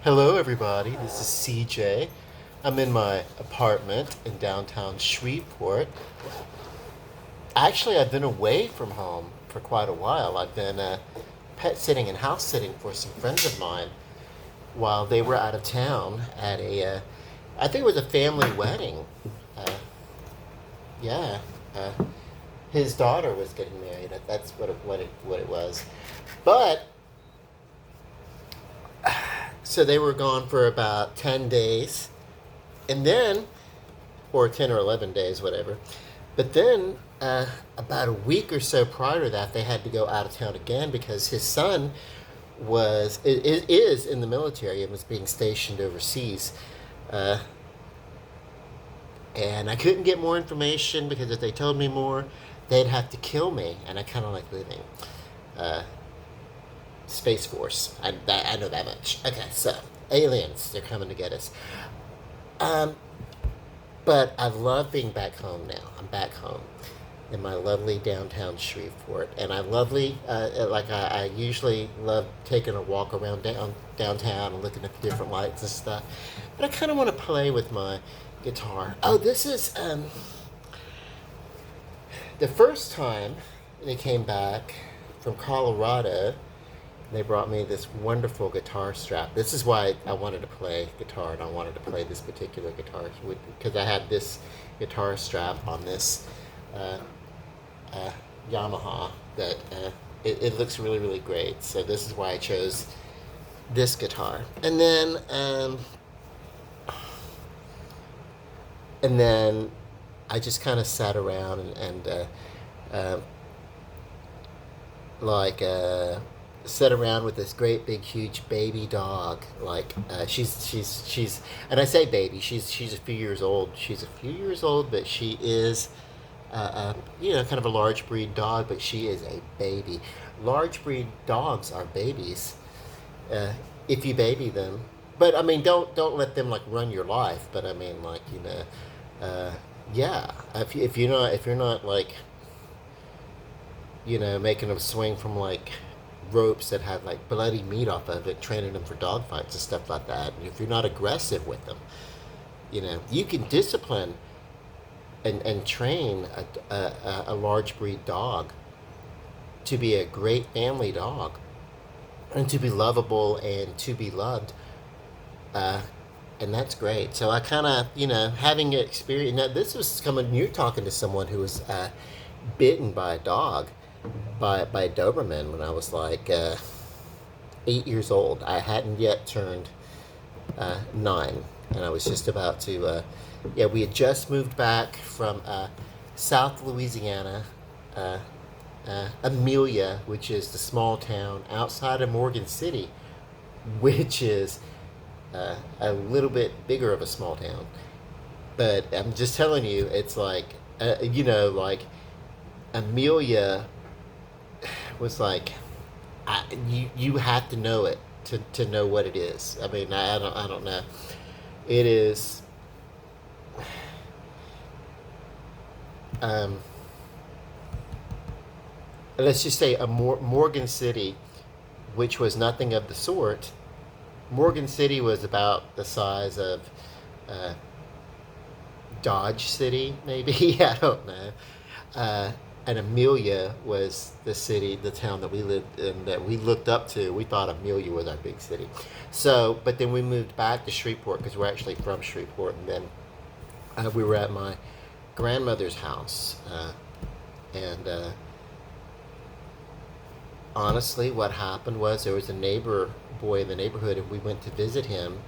Hello, everybody. This is CJ. I'm in my apartment in downtown Shreveport. Actually, I've been away from home for quite a while. I've been pet sitting and house sitting for some friends of mine while they were out of town at I think it was a family wedding. Uh, yeah, uh, his daughter was getting married. That's what it was. But so they were gone for about 10 days, and then or 10 or 11 days, whatever. But then, about a week or so prior to that, they had to go out of town again because his son is in the military and was being stationed overseas. Uh, and I couldn't get more information because if they told me more, they'd have to kill me, and I kind of like living. Uh, Space Force. I know that much. Okay, so aliens, they're coming to get us. Um, But I love being back home now. I'm back home in my lovely downtown Shreveport, and I usually love taking a walk around downtown and looking at the different lights and stuff. But I kind of want to play with my guitar. Oh, this is the first time they came back from Colorado. They brought me this wonderful guitar strap. This is why I wanted to play guitar, and I wanted to play this particular guitar because I had this guitar strap on this uh, uh, Yamaha that it looks really, really great. So this is why I chose this guitar. And then I just kind of sat around and uh, like sit around with this great big huge baby dog. Like she's and I say baby, she's a few years old. She's a few years old, but she is kind of a large breed dog, but she is a baby. Large breed dogs are babies uh, if you baby them. But I mean, don't let them like run your life. But I mean, like uh, yeah. If you're not like making them swing from like ropes that have like bloody meat off of it, training them for dog fights and stuff like that. And if you're not aggressive with them, you can discipline and train a large breed dog to be a great family dog and to be lovable and to be loved. Uh, and that's great. So I kind of, having experience. Now, this was coming, you're talking to someone who was bitten by a dog, by a Doberman when I was like 8 years old. I hadn't yet turned 9, and I was just about to. Yeah, we had just moved back from South Louisiana, uh, Amelia, which is the small town outside of Morgan City, which is a little bit bigger of a small town. But I'm just telling you, it's like, like Amelia was like, you have to know it to know what it is. I mean, I don't know. It is um, let's just say Morgan City, which was nothing of the sort. Morgan City was about the size of uh, Dodge City, maybe. I don't know. And Amelia was the town that we lived in, that we looked up to. We thought Amelia was our big city. So, but then we moved back to Shreveport because we're actually from Shreveport, and then we were at my grandmother's house, and honestly, what happened was there was a neighbor boy in the neighborhood, and we went to visit him.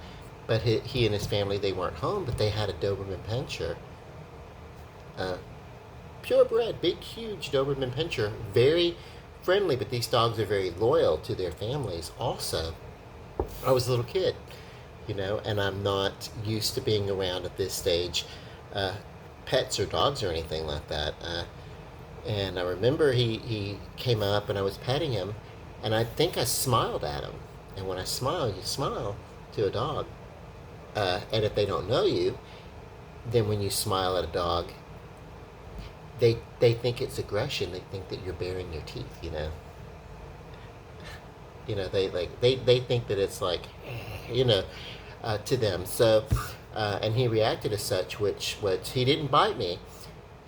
But he and his family, they weren't home, but they had a Doberman Pinscher, uh, purebred, big, huge Doberman Pinscher, very friendly. But these dogs are very loyal to their families. Also, I was a little kid, and I'm not used to being around at this stage, uh, pets or dogs or anything like that. And I remember he came up and I was petting him, and I think I smiled at him. And when I smile, you smile to a dog. And if they don't know you, then when you smile at a dog, they think it's aggression. They think that you're baring your teeth. They think that it's like, you know, to them. So, and he reacted as such, which was he didn't bite me.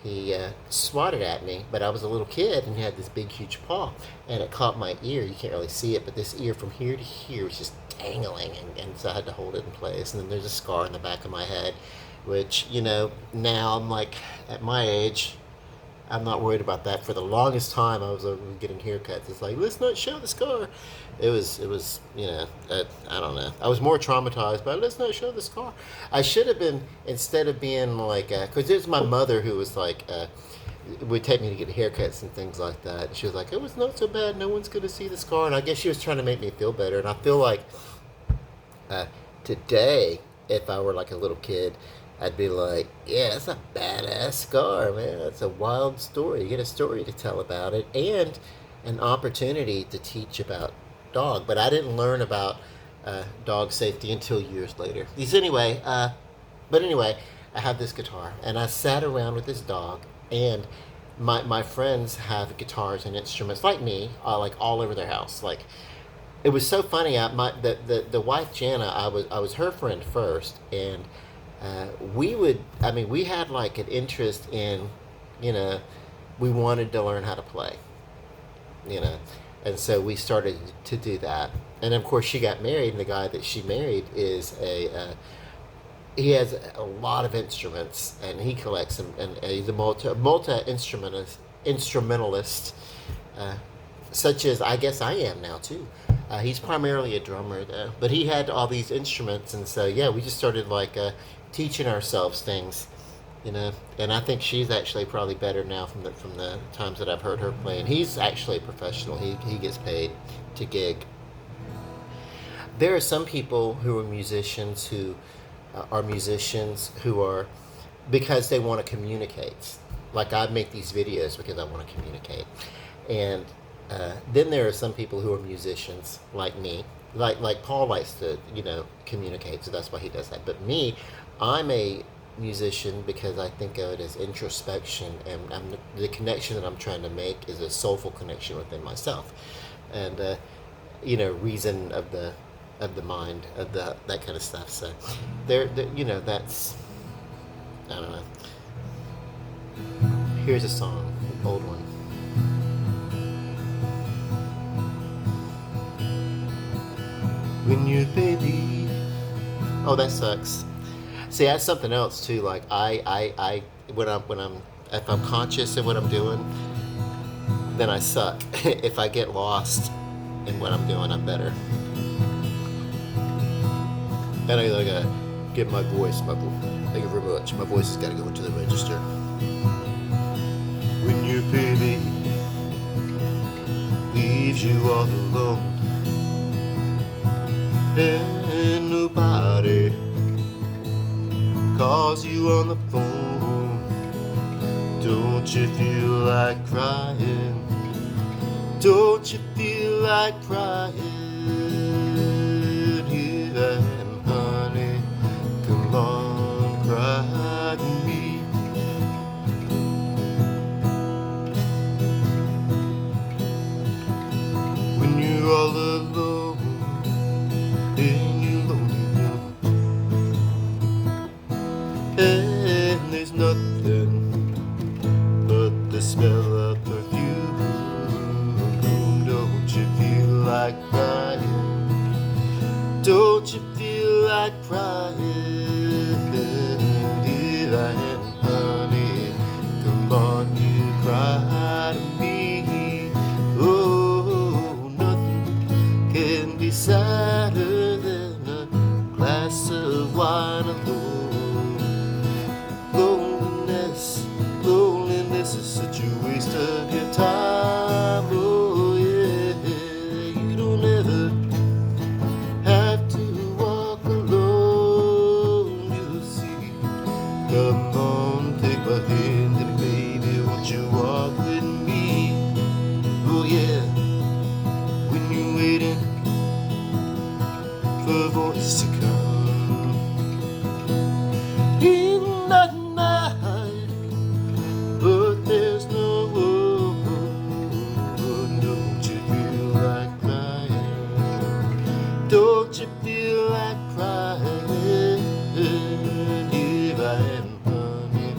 He swatted at me, but I was a little kid and he had this big, huge paw, and it caught my ear. You can't really see it, but this ear from here to here was just dangling, and so I had to hold it in place. And then there's a scar in the back of my head, which, now I'm like, at my age, I'm not worried about that. For the longest time, I was getting haircuts. It's like, let's not show the scar. It was, I don't know. I was more traumatized by let's not show the scar. I should have been, instead of being like, because it's my mother who was like, would take me to get haircuts and things like that. She was like, it was not so bad. No one's going to see the scar. And I guess she was trying to make me feel better. And I feel like today, if I were like a little kid, I'd be like, yeah, that's a badass scar, man. That's a wild story. You get a story to tell about it and an opportunity to teach about dog. But I didn't learn about dog safety until years later. But anyway, I have this guitar and I sat around with this dog, and my friends have guitars and instruments like me, like all over their house. Like, it was so funny. The wife Jana, I was her friend first, and we had like an interest in, we wanted to learn how to play, you know, and so we started to do that. And of course, she got married, and the guy that she married is he has a lot of instruments, and he collects them, and he's a multi instrumentalist, such as I guess I am now too. He's primarily a drummer though, but he had all these instruments, and so yeah, we just started like teaching ourselves things, And I think she's actually probably better now from the times that I've heard her play. And he's actually a professional. He gets paid to gig. There are some people who are musicians who are because they want to communicate. Like, I make these videos because I want to communicate, and then there are some people who are musicians like me, like Paul likes to communicate, so that's why he does that. But me, I'm a musician because I think of it as introspection, and the connection that I'm trying to make is a soulful connection within myself, and reason of the mind, of that kind of stuff. So that's, I don't know. Here's a song, an old one. When you baby, oh, that sucks. See, that's something else too. Like I when I'm if I'm conscious of what I'm doing, then I suck. If I get lost in what I'm doing, I'm better. And I gotta get my voice. Thank you very much. My voice has got to go into the register. When your baby leaves you all alone, and nobody calls you on the phone, don't you feel like crying? Don't you feel like crying? Yeah, and honey, come on, cry to me. When you're all alone and you're lonely, and there's nothing but the smell of perfume, don't you feel like crying? Don't you feel like crying? Yeah, and honey, come on, you cry to me. Oh, nothing can be sadder than a glass of wine alone. Loneliness is such a waste of your time. Oh yeah, you don't ever have to walk alone, you see. Come on, take my hand and baby, won't you walk with me? Oh yeah, when you're waiting for a voice to come in the night, but there's no hope. Don't you feel like crying? Don't you feel like crying? If I am honey,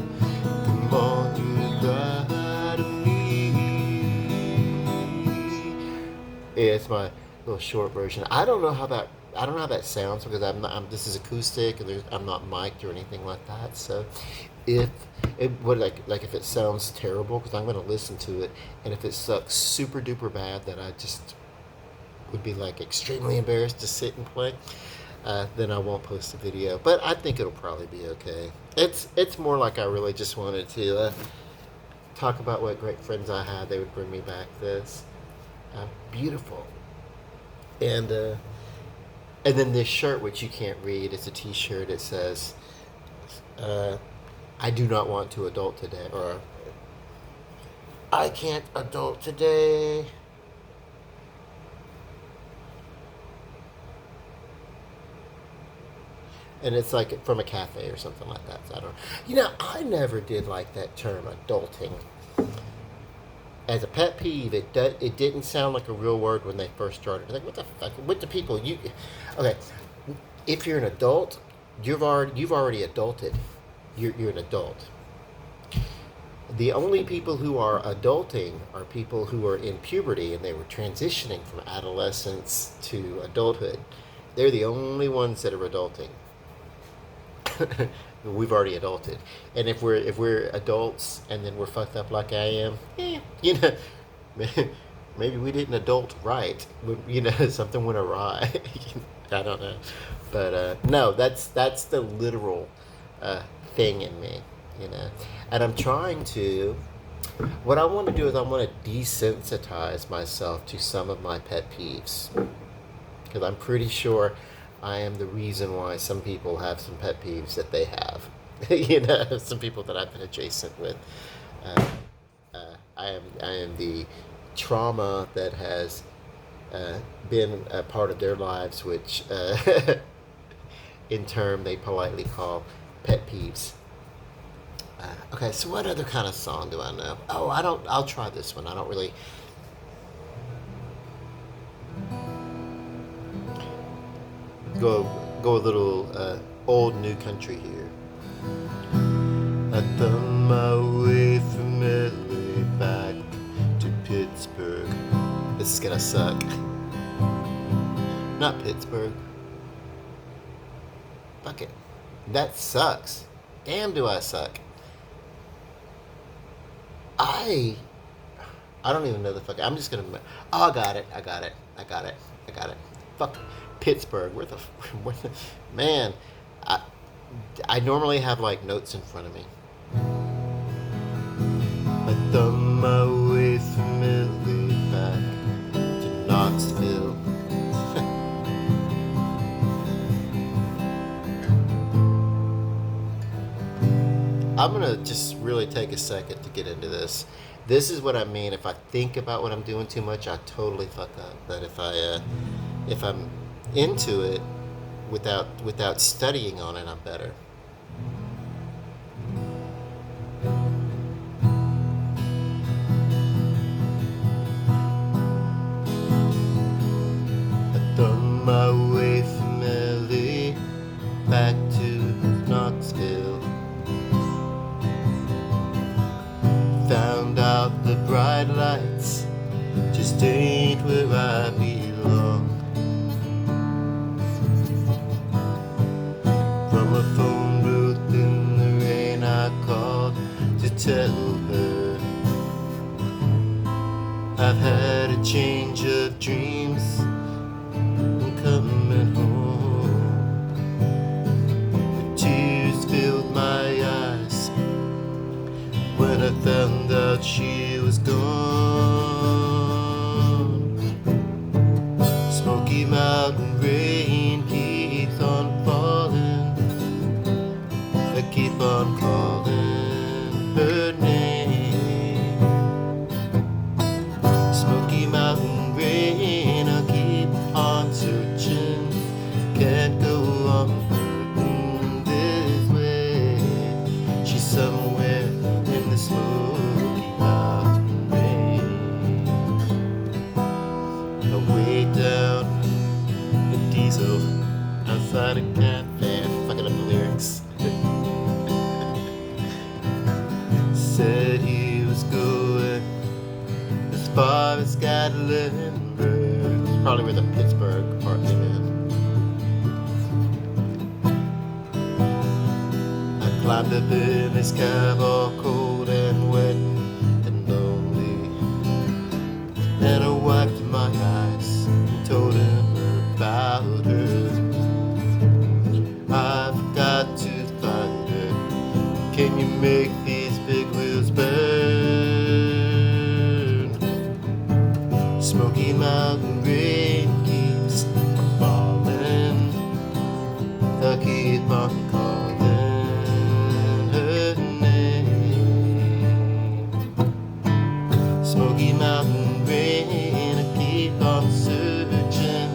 come on, you cry to me. Yeah, it's my little short version. I don't know how that sounds because this is acoustic and I'm not mic'd or anything like that. So if it would like if it sounds terrible, because I'm going to listen to it, and if it sucks super duper bad that I just would be like extremely embarrassed to sit and play, then I won't post the video. But I think it'll probably be okay. It's more like I really just wanted to talk about what great friends I had. They would bring me back this beautiful, and then this shirt, which you can't read, it's a T-shirt. It says, "I do not want to adult today," or "I can't adult today." And it's like from a cafe or something like that. So I don't. I never did like that term adulting. As a pet peeve, it didn't sound like a real word when they first started. Like, what the fuck? What the people you? Okay, if you're an adult, you've already adulted. You're an adult. The only people who are adulting are people who are in puberty and they were transitioning from adolescence to adulthood. They're the only ones that are adulting. We've already adulted, and if we're adults and then we're fucked up like I am, maybe we didn't adult right. Something went awry. I don't know, but no, that's the literal thing in me. And I'm trying to. What I want to do is I want to desensitize myself to some of my pet peeves, because I'm pretty sure I am the reason why some people have some pet peeves that they have. Some people that I've been adjacent with. I am the trauma that has been a part of their lives, which in turn they politely call pet peeves. Okay, so what other kind of song do I know? Oh, I'll try this one. I don't really. Go a little old new country here. I done my way from LA back to Pittsburgh. This is gonna suck. Not Pittsburgh. Fuck it. That sucks. Damn, do I suck. I don't even know the fuck. I'm just gonna. Oh, I got it. Fuck Pittsburgh. Where the man? I normally have like notes in front of me. I done my way from LA back to Knoxville. I'm gonna just really take a second to get into this. This is what I mean. If I think about what I'm doing too much, I totally fuck up. But if I'm into it without studying on it, I'm better. I done my way from LA back to Knoxville. Found out the bright lights just ain't where I belong. From a phone booth in the rain I called to tell her I've had a change of dreams, I'm coming home. The tears filled my eyes when I found out she was gone. Smoky Mountain rain keeps on falling. I keep on calling her name. Smoky Mountain rain, I keep on searching. Can't go on hurting this way. She's somewhere in the Smoky Mountain rain. Way down the deep easel outside a cafe. I'm fucking up the lyrics. Said he was going as far as Gatlinburg. It's probably where the Pittsburgh part came in. I climbed up in his cab all cold and wet and lonely, and I wiped my eyes and told him about her. I've got to find her. Can you make these big wheels burn? Smoky Mountain rain keeps falling. I keep on calling her name. Smoky Mountain rain, I keep on searching.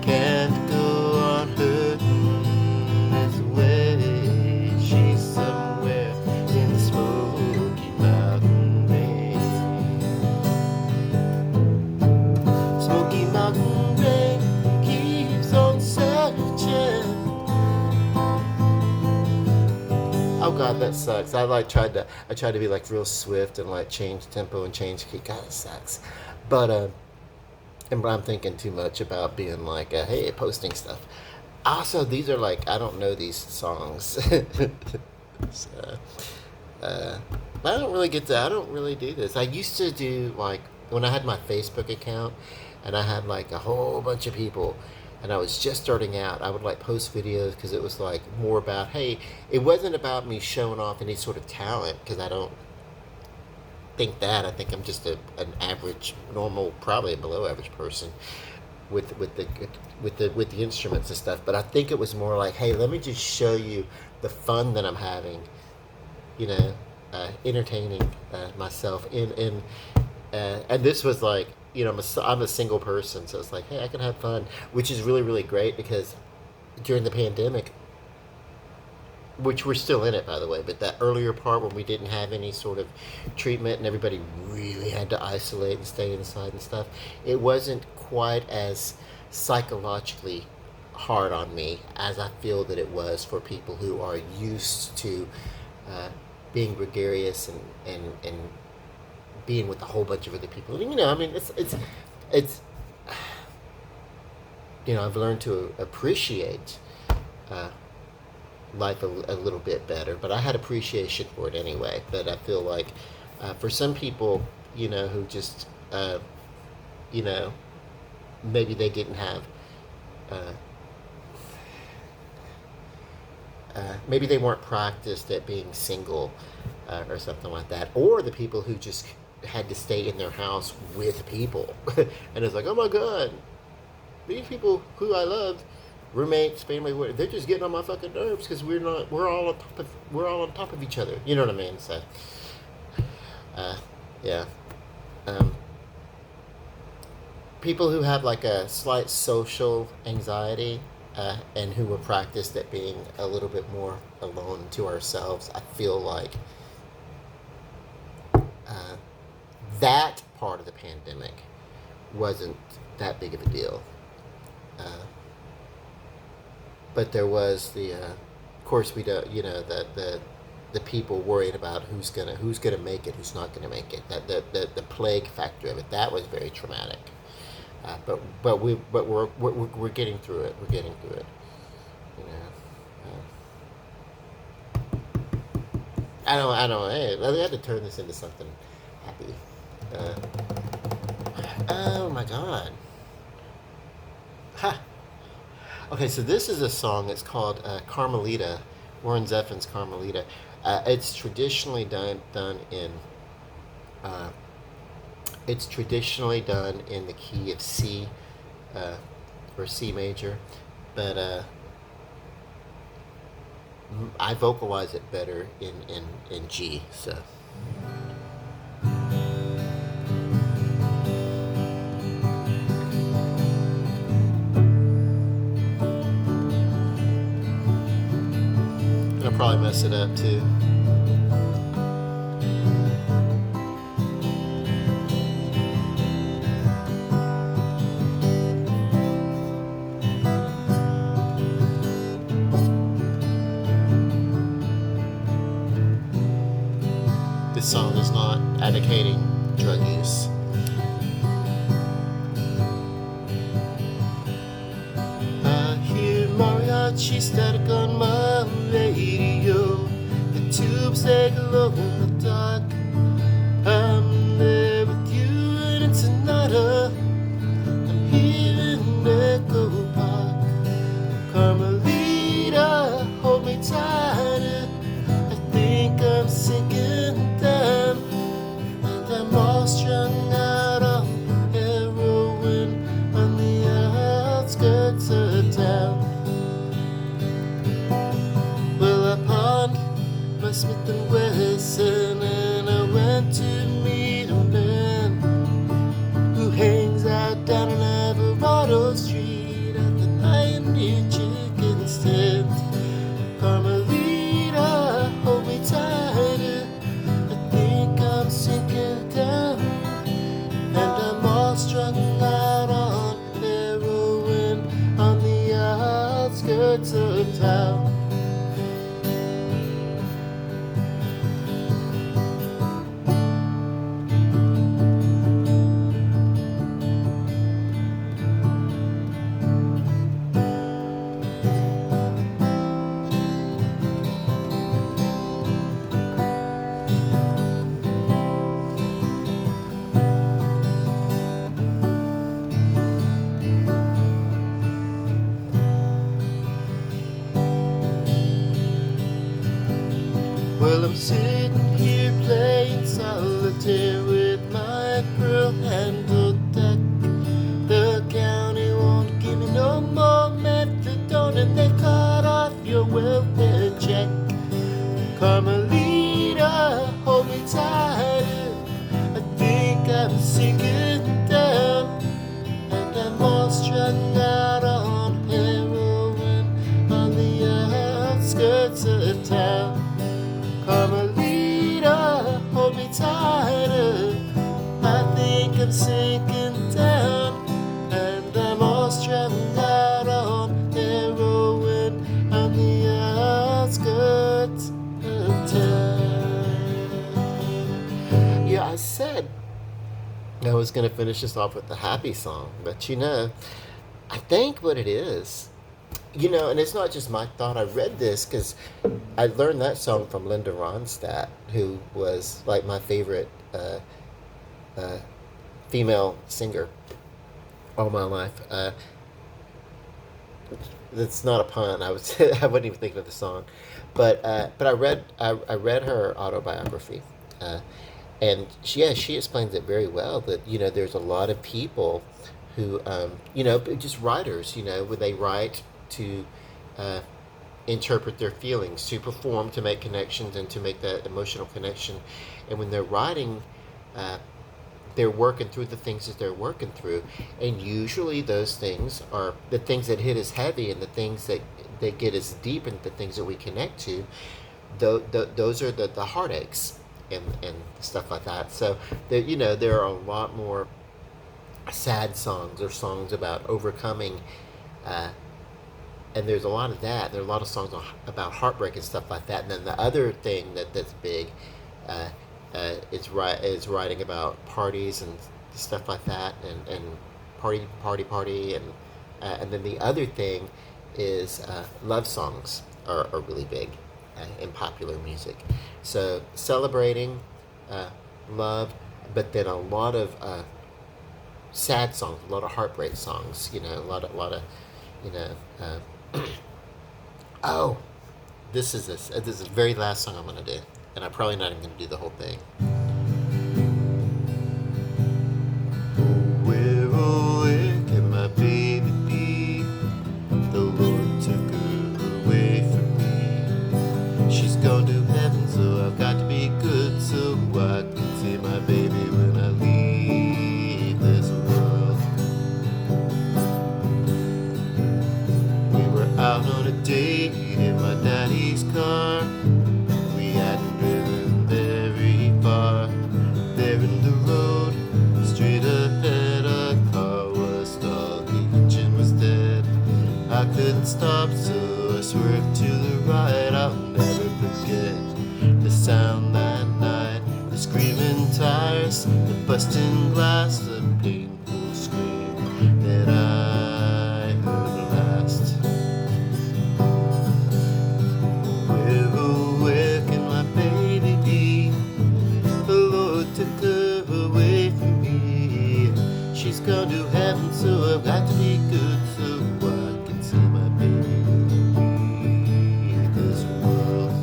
Can't go on hurting this way. She's somewhere in the Smoky Mountain rain. Smoky Mountain rain keeps on searching. Oh god, that sucks. I tried to be like real swift and like change tempo and change key. God, it sucks. But I'm thinking too much about being like, hey, posting stuff. Also, these are like, I don't know these songs. So, I don't really do this. I used to do like, when I had my Facebook account and I had like a whole bunch of people and I was just starting out, I would like post videos because it was like more about, hey, it wasn't about me showing off any sort of talent because I don't think that. I think I'm just an average, normal, probably a below average person with the instruments and stuff. But I think it was more like, hey, let me just show you the fun that I'm having, entertaining myself and this was like, I'm a single person, so it's like, hey, I can have fun, which is really really great because during the pandemic, which we're still in it, by the way, but that earlier part when we didn't have any sort of treatment and everybody really had to isolate and stay inside and stuff, it wasn't quite as psychologically hard on me as I feel that it was for people who are used to being gregarious and being with a whole bunch of other people. I mean, it's I've learned to appreciate life a little bit better, but I had appreciation for it anyway. But I feel like for some people, who just, maybe they didn't have, maybe they weren't practiced at being single or something like that, or the people who just had to stay in their house with people, and it's like, oh my god, these people who I loved, roommates, family, they're just getting on my fucking nerves because we're all on top of each other. You know what I mean? So, yeah. People who have like a slight social anxiety and who were practiced at being a little bit more alone to ourselves, I feel like that part of the pandemic wasn't that big of a deal. But there was of course we don't, the people worried about who's gonna make it, who's not gonna make it. That the plague factor of it, that was very traumatic. But we're getting through it. We're getting through it. I don't. Hey, I had to turn this into something happy. Oh my god. Ha. Okay, so this is a song. It's called Carmelita, Warren Zevon's Carmelita. It's traditionally done in. It's traditionally done in the key of C, or C major, but I vocalize it better in G. So. I'll probably mess it up too. song is not advocating drug use. I hear mariachi static on my radio. The tubes they glow in the dark. I'm there with you and it's another. I'm here in Echo Park. Carmelita, hold me tighter. I think I'm sinking down, and I'm all strung out on heroin on the outskirts of town. Well, I pawned my Smith & Wesson and I went to meet a man who hangs out down on Alvarado Street at the Pioneer Chicken stand. Carmelita, hold me tighter. I think I'm sinking down, and I'm all strung out on heroin on the outskirts of town. Well, I'm sitting here playing solitaire with my pearl-handled deck. The county won't give me no more methadone, and they cut off your welfare check. Carmelita, hold me tighter. I think I'm sinking down, and I'm all strung out on heroin on the outskirts of town. Carmelita, hold me tighter. I think I'm sinking down, and I'm all strung out on heroin on the outskirts of town. Yeah, I said I was going to finish this off with the happy song, but I think what it is, and it's not just my thought. I read this because I learned that song from Linda Ronstadt, who was like my favorite female singer all my life. It's not a pun. I wasn't even thinking of the song, but I read her autobiography, and she explains it very well. That there's a lot of people who just writers, when they write to interpret their feelings, to perform, to make connections, and to make that emotional connection. And when they're writing, they're working through the things that they're working through. And usually those things are the things that hit us heavy, and the things that get us deep, and the things that we connect to. Those are the heartaches and stuff like that. So there are a lot more sad songs or songs about overcoming, and there's a lot of that. There are a lot of songs about heartbreak and stuff like that. And then the other thing that's big is writing about parties and stuff like that, and party, and then the other thing is love songs are really big in popular music. So celebrating love, but then a lot of sad songs, a lot of heartbreak songs. A lot of oh, this is the very last song I'm gonna do, and I'm probably not even gonna do the whole thing. Where, where can my baby be? The Lord took her away from me. She's gone to heaven, so I've got to be good, so I can see my baby when I leave this world. We were out on a date in my daddy's car. We hadn't driven very far. There in the road, straight ahead, a car was stalled. The engine was dead. I couldn't stop, so I swerved to the right. I'll never forget the sound that night. This busting glass, the painful scream that I heard last. Where can my baby be? The Lord took her away from me. She's gone to heaven, so I've got to be good, so I can see my baby leave this world.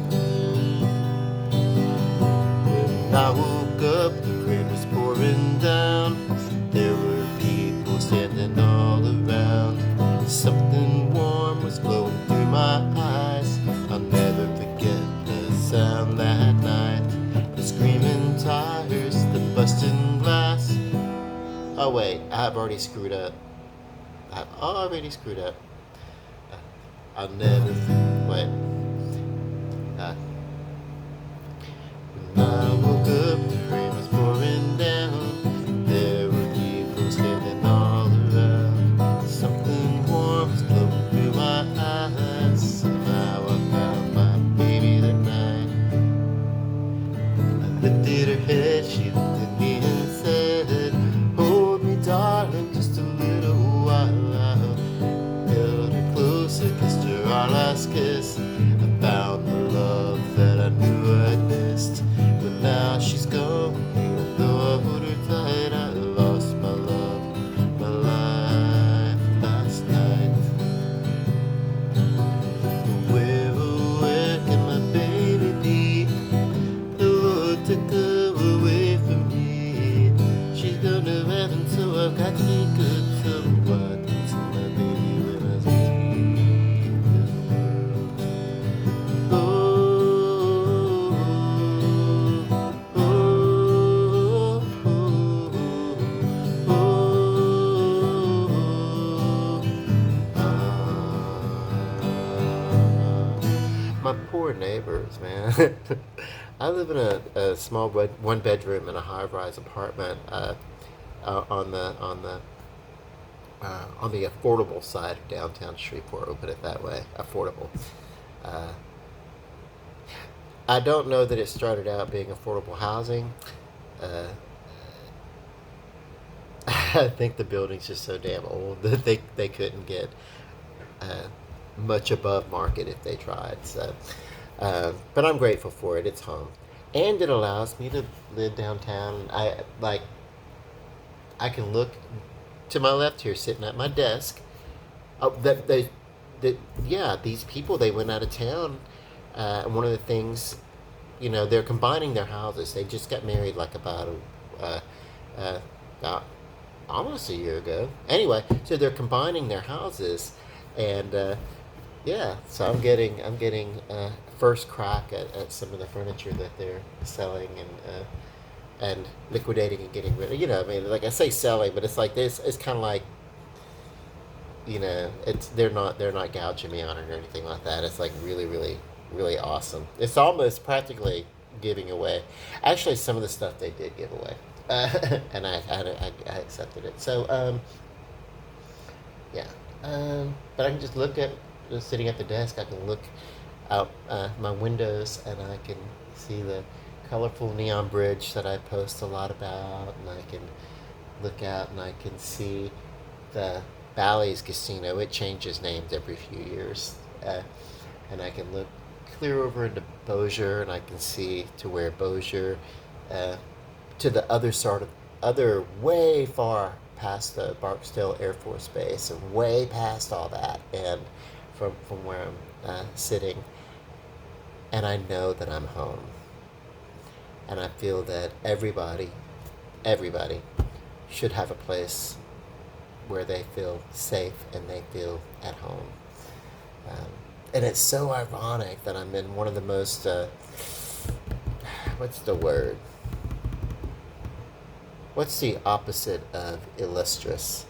When I woke up, the rain was pouring down. There were people standing all around. Something warm was flowing through my eyes. I'll never forget the sound that night. The screaming tires, the busting glass. Oh wait, I've already screwed up. I'll never, wait. When I woke up, the rain was pouring down. There were people standing all around. Something warm was flowing through my eyes. Somehow I found my baby that night. I lifted her head, she looked at me and said, "Hold me, darling, just a little while." I held her closer, kissed her our last kiss. I found the love that I knew I'd missed. But now she's gone, even though I hold her tight, I lost my love, my life last night. Where can my baby be? The Lord took her away from me. She's gone to heaven, so I've got to be good, so I can see my baby when I leave this world. Oh, oh, oh, my poor neighbors, man. I live in a small one bedroom in a high-rise apartment on the affordable side of downtown Shreveport. We'll put it that way, affordable. Uh, I don't know that it started out being affordable housing. Uh, I think the building's just so damn old that they couldn't get uh, much above market if they tried. So, but I'm grateful for it. It's home, and it allows me to live downtown. I can look to my left here, sitting at my desk. Oh, yeah, these people, they went out of town. And one of the things, they're combining their houses. They just got married like about almost a year ago. Anyway, so they're combining their houses, and yeah, so I'm getting first crack at some of the furniture that they're selling and liquidating and getting rid of. I mean, like I say selling, but it's like this. It's kind of like, it's they're not gouging me on it or anything like that. It's like really, really, really awesome. It's almost practically giving away. Actually, some of the stuff they did give away, and I accepted it. So yeah, but I can just look at just sitting at the desk. I can look out my windows and I can see the colorful neon bridge that I post a lot about, and I can look out and I can see the Bally's Casino. It changes names every few years, and I can look clear over into Bossier, and I can see to where Bossier, to the other way far past the Barksdale Air Force Base, and way past all that, and from where I'm sitting, and I know that I'm home. And I feel that everybody should have a place where they feel safe and they feel at home. And it's so ironic that I'm in one of the most, what's the word? What's the opposite of illustrious?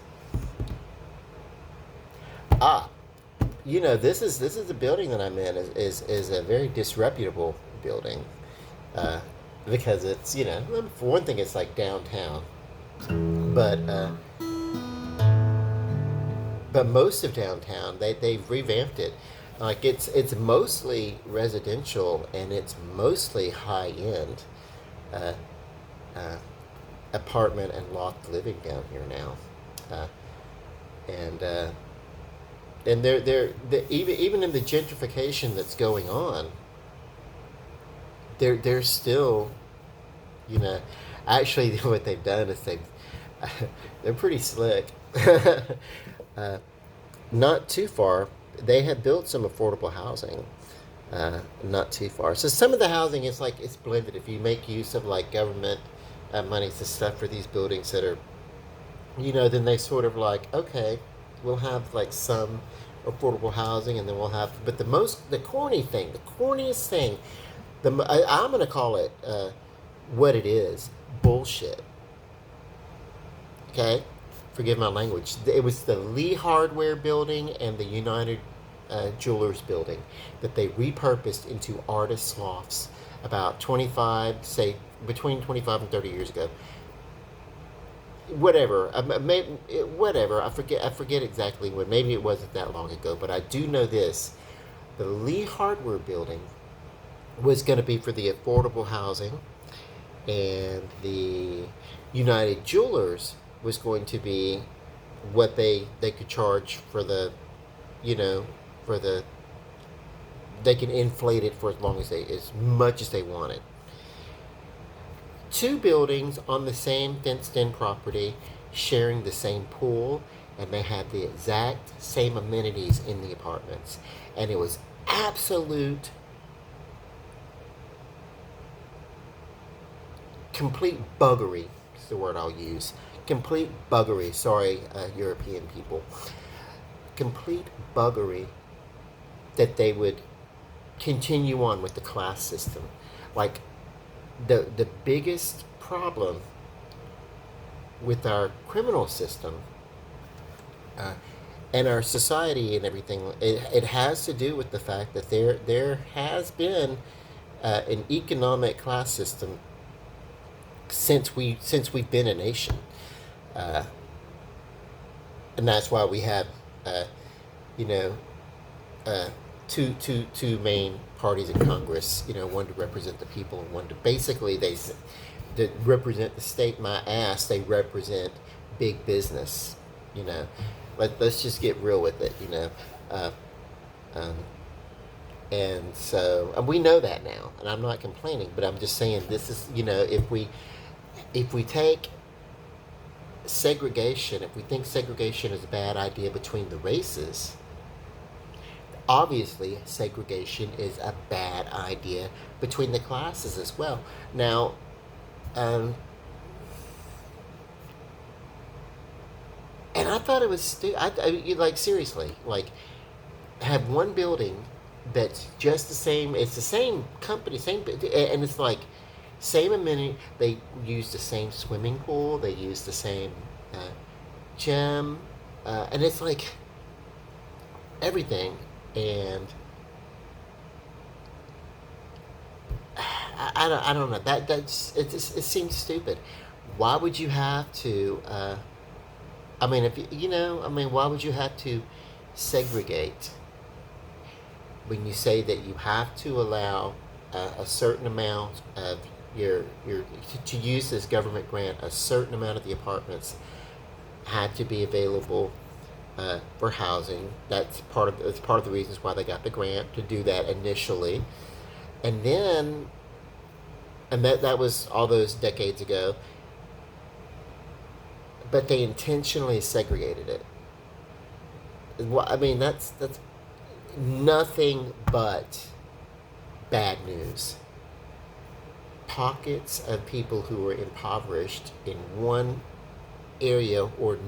This is the building that I'm in is a very disreputable building. Because it's, for one thing, it's like downtown, but most of downtown they've revamped it. Like it's mostly residential and it's mostly high end. apartment and loft living down here now, uh, and even in the gentrification that's going on, they're still, you know, actually what they've done is they're pretty slick. uh, Not too far, they have built some affordable housing. Not too far. So some of the housing is like it's blended. If you make use of like government money to stuff for these buildings that are, then they sort of like, okay, we'll have like some affordable housing, and then we'll have. But the corny thing, the corniest thing, I'm gonna call it what it is, bullshit. Okay, forgive my language. It was the Lee Hardware building and the United Jewelers building that they repurposed into artist lofts about 25, say between 25 and 30 years ago. Whatever, whatever. I forget exactly when. Maybe it wasn't that long ago, but I do know this: the Lee Hardware building was going to be for the affordable housing, and the United Jewelers was going to be what they could charge for the, you know, for the they can inflate it for as much as they wanted. Two buildings on the same fenced-in property, sharing the same pool, and they had the exact same amenities in the apartments, and it was absolute complete buggery is the word I'll use. Complete buggery. Sorry, European people. Complete buggery that they would continue on with the class system. Like the biggest problem with our criminal system uh, and our society and everything, it has to do with the fact that there has been an economic class system since we've been a nation, uh, and that's why we have, uh, you know, uh, two main parties in Congress. One to represent the people, and one to basically that represent the state. My ass, they represent big business. You know, let's just get real with it. Uh, um, and we know that now, and I'm not complaining, but I'm just saying this is, if we take segregation, if we think segregation is a bad idea between the races, obviously segregation is a bad idea between the classes as well. Now, um, and I thought it was like seriously, like have one building that's just the same. It's the same company, and it's like same amenity. They use the same swimming pool. They use the same gym, and it's like everything. And I don't know. It seems stupid. Why would you have to? I mean, if why would you have to segregate when you say that you have to allow a certain amount of your to use this government grant, a certain amount of the apartments had to be available for housing. That's part of the reasons why they got the grant to do that initially, and then and that was all those decades ago. But they intentionally segregated it. I mean, that's nothing but bad news. Pockets of people who are impoverished in one area or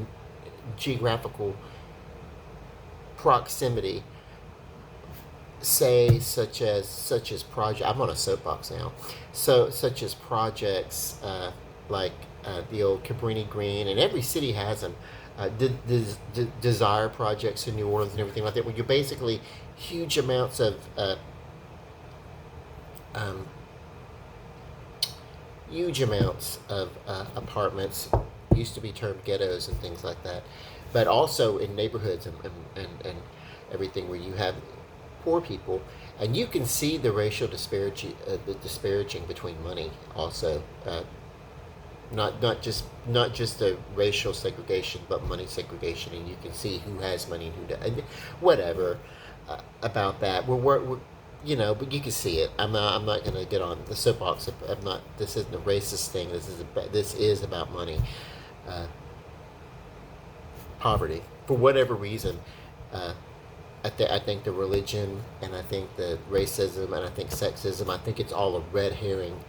geographical proximity, say such as project. I'm on a soapbox now. So such as projects like the old Cabrini Green, and every city has them. Desire projects in New Orleans and everything like that, where you're basically huge amounts of um, apartments, used to be termed ghettos and things like that, but also in neighborhoods and everything where you have poor people, and you can see the racial disparity, the disparaging between money also. not just the racial segregation, but money segregation, and you can see who has money and who doesn't. Whatever about that. But you can see it. I'm not gonna get on the soapbox. I'm not. This isn't a racist thing. This is about money, uh, poverty for whatever reason. Uh, I think the religion, and I think the racism, and I think sexism. I think it's all a red herring,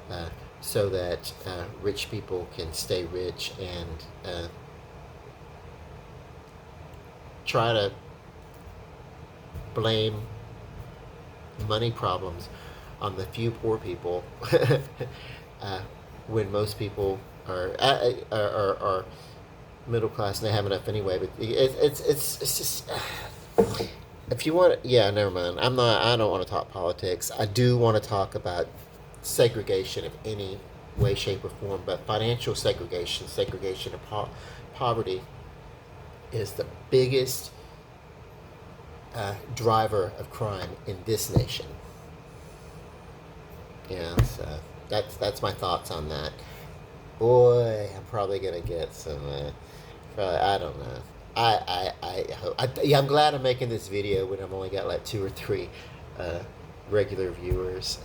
uh, so that rich people can stay rich and try to blame money problems on the few poor people, uh, when most people are middle class and they have enough anyway. But it's just. If you want, yeah, never mind. I'm not. I don't want to talk politics. I do want to talk about segregation of any way, shape, or form. But financial segregation, segregation of poverty, is the biggest driver of crime in this nation. Yeah, so that's my thoughts on that. Boy, I'm probably gonna get some. Probably, I don't know. I hope. Yeah, I'm glad I'm making this video when I've only got like two or three uh, regular viewers.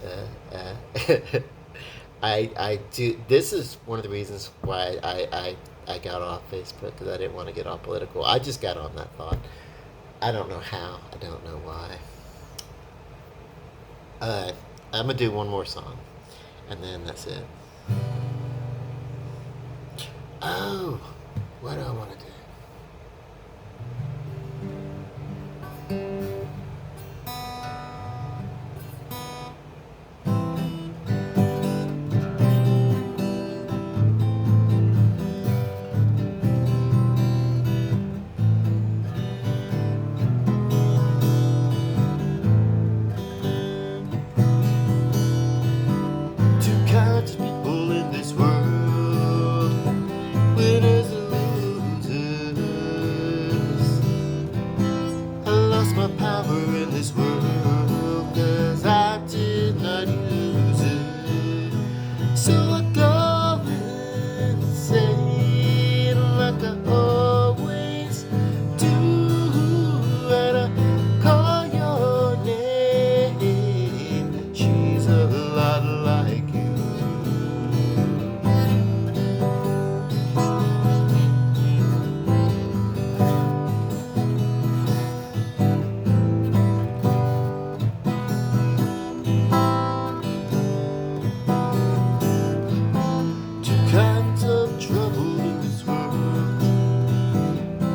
I do. This is one of the reasons why I got off Facebook, because I didn't want to get all political. I just got on that thought. I don't know how. I don't know why. I'm gonna do one more song, and then that's it. Oh, what do I want to do? Two kinds of people in this world, winners and losers. I lost my power in this world, 'cause I did not use it. So I go insane like I always do, and I call your name. She's a lot like you. Two kinds of trouble in this world,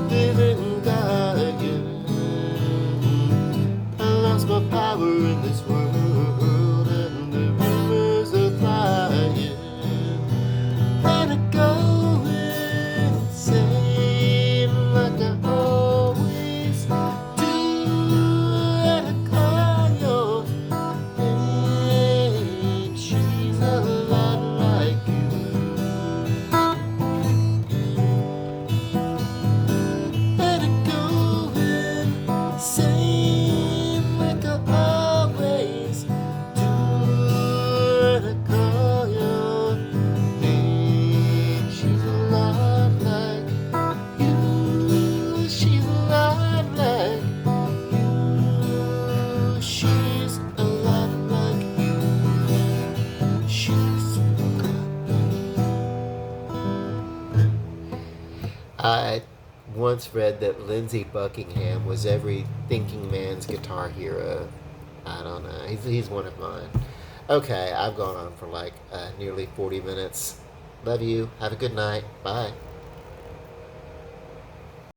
living and dying. I lost my power in this world, and the rumors are flying. And I go insane like I always do, and I call your name. She's a lot like you. And I go insane like I always do, and I call your name. She's a lot like you. She's a lot like you. She's a lot like you. She's a lot. I once read that Lindsey Buckingham was every thinking man's guitar hero. I don't know. He's one of mine. Okay, I've gone on for like nearly 40 minutes. Love you. Have a good night. Bye.